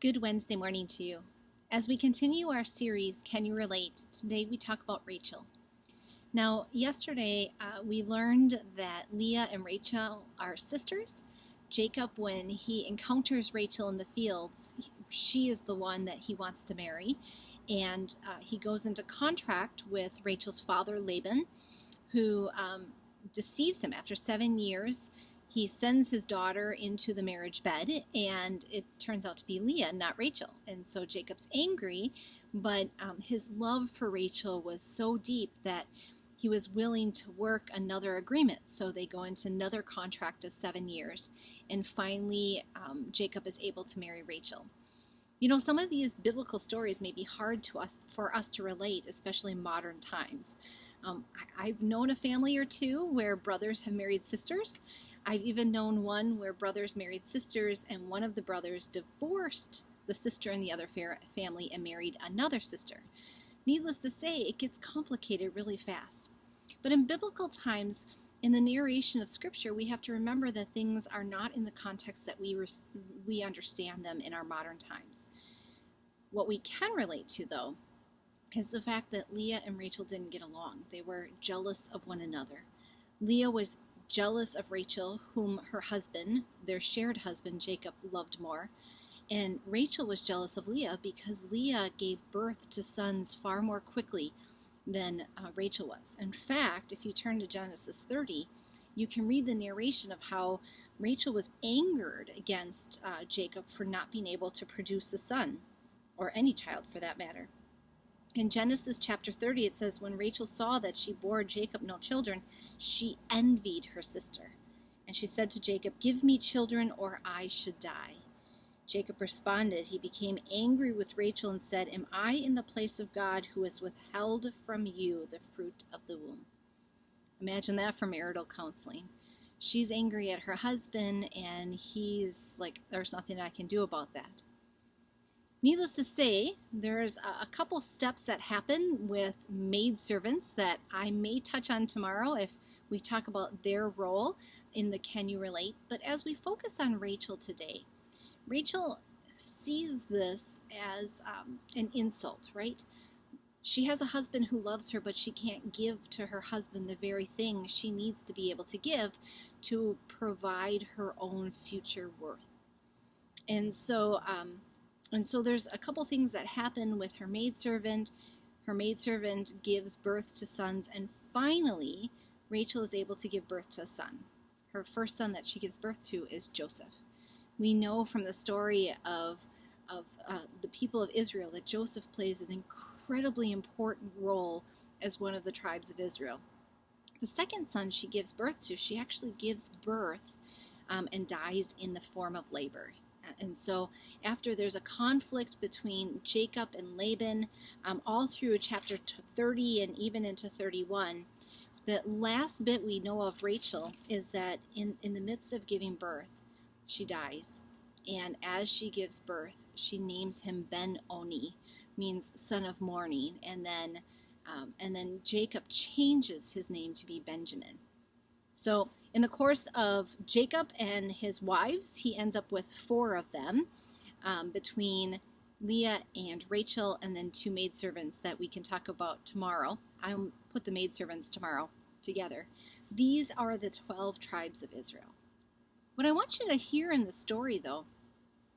Good Wednesday morning to you. As we continue our series, Can You Relate? Today we talk about Rachel. Now, yesterday we learned that Leah and Rachel are sisters. Jacob, when he encounters Rachel in the fields, she is the one that he wants to marry. And he goes into contract with Rachel's father, Laban, who deceives him. After 7 years, he sends his daughter into the marriage bed, and it turns out to be Leah, not Rachel. And so Jacob's angry, but his love for Rachel was so deep that he was willing to work another agreement. So they go into another contract of 7 years, and finally Jacob is able to marry Rachel. You know, some of these biblical stories may be hard for us to relate, especially in modern times. I've known a family or two where brothers have married sisters. I've even known one where brothers married sisters, and one of the brothers divorced the sister in the other family and married another sister. Needless to say, it gets complicated really fast. But in biblical times, in the narration of Scripture, we have to remember that things are not in the context that we understand them in our modern times. What we can relate to, though, is the fact that Leah and Rachel didn't get along. They were jealous of one another. Leah was jealous of Rachel, whom her husband, their shared husband, Jacob, loved more. And Rachel was jealous of Leah because Leah gave birth to sons far more quickly than Rachel was. In fact, if you turn to Genesis 30, you can read the narration of how Rachel was angered against Jacob for not being able to produce a son, or any child for that matter. In Genesis chapter 30, it says, when Rachel saw that she bore Jacob no children, she envied her sister. And she said to Jacob, "Give me children, or I should die." Jacob responded. He became angry with Rachel and said, "Am I in the place of God, who has withheld from you the fruit of the womb?" Imagine that for marital counseling. She's angry at her husband, and he's like, "There's nothing I can do about that." Needless to say, there's a couple steps that happen with maidservants that I may touch on tomorrow if we talk about their role in the Can You Relate? But as we focus on Rachel today, Rachel sees this as an insult, right? She has a husband who loves her, but she can't give to her husband the very thing she needs to be able to give to provide her own future worth. And so there's a couple things that happen with her maidservant. Her maidservant gives birth to sons, and finally, Rachel is able to give birth to a son. Her first son that she gives birth to is Joseph. We know from the story of the people of Israel that Joseph plays an incredibly important role as one of the tribes of Israel. The second son she gives birth to, she actually gives birth and dies in the form of labor. And so after there's a conflict between Jacob and Laban, all through chapter 30 and even into 31, the last bit we know of Rachel is that in the midst of giving birth, she dies. And as she gives birth, she names him Ben-Oni, means son of mourning. And then Jacob changes his name to be Benjamin. So in the course of Jacob and his wives, he ends up with 4 of them, between Leah and Rachel, and then 2 maidservants that we can talk about tomorrow. I'll put the maidservants tomorrow together. These are the 12 tribes of Israel. What I want you to hear in the story, though,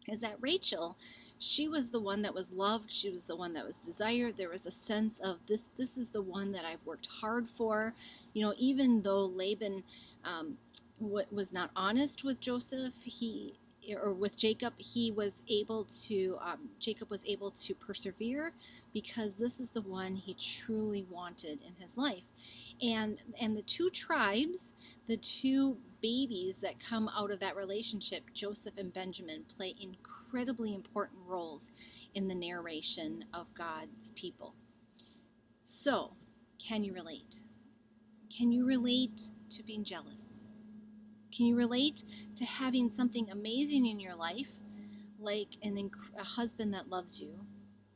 is that Rachel, she was the one that was loved. She was the one that was desired. There was a sense of this is the one that I've worked hard for. You know, even though Laban was not honest with Joseph, with Jacob, Jacob was able to persevere because this is the one he truly wanted in his life. And the 2 tribes, the 2 babies that come out of that relationship, Joseph and Benjamin, play incredibly important roles in the narration of God's people. So, can you relate? Can you relate to being jealous? Can you relate to having something amazing in your life, like a husband that loves you,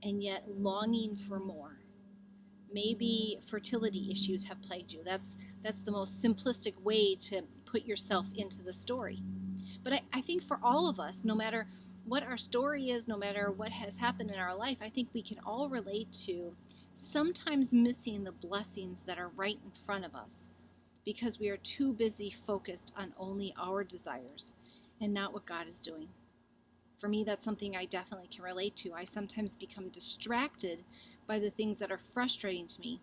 and yet longing for more? Maybe fertility issues have plagued you. That's the most simplistic way to put yourself into the story. But I think for all of us, no matter what our story is, no matter what has happened in our life, I think we can all relate to sometimes missing the blessings that are right in front of us because we are too busy focused on only our desires and not what God is doing. For me, that's something I definitely can relate to. I sometimes become distracted by the things that are frustrating to me,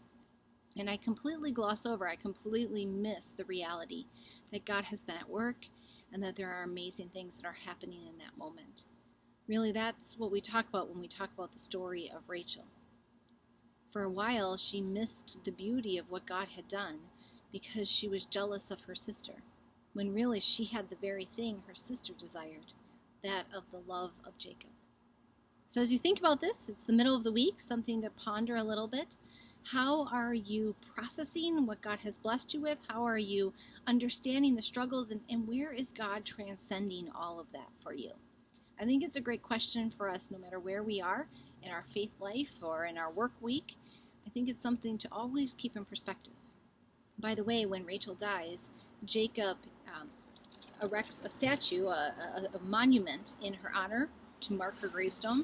and I completely gloss over, I completely miss the reality that God has been at work and that there are amazing things that are happening in that moment. Really, that's what we talk about when we talk about the story of Rachel. For a while, she missed the beauty of what God had done because she was jealous of her sister, when really she had the very thing her sister desired, that of the love of Jacob. So as you think about this, it's the middle of the week, something to ponder a little bit. How are you processing what God has blessed you with? How are you understanding the struggles? And where is God transcending all of that for you? I think it's a great question for us, no matter where we are in our faith life or in our work week. I think it's something to always keep in perspective. By the way, when Rachel dies, Jacob erects a statue, a monument in her honor to mark her gravestone.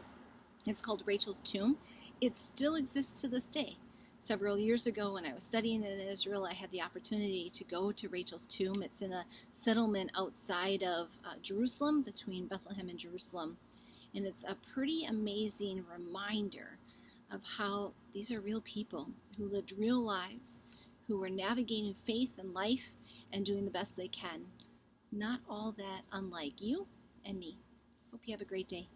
It's called Rachel's Tomb. It still exists to this day. Several years ago, when I was studying in Israel, I had the opportunity to go to Rachel's tomb. It's in a settlement outside of Jerusalem, between Bethlehem and Jerusalem. And it's a pretty amazing reminder of how these are real people who lived real lives, who were navigating faith and life and doing the best they can. Not all that unlike you and me. Hope you have a great day.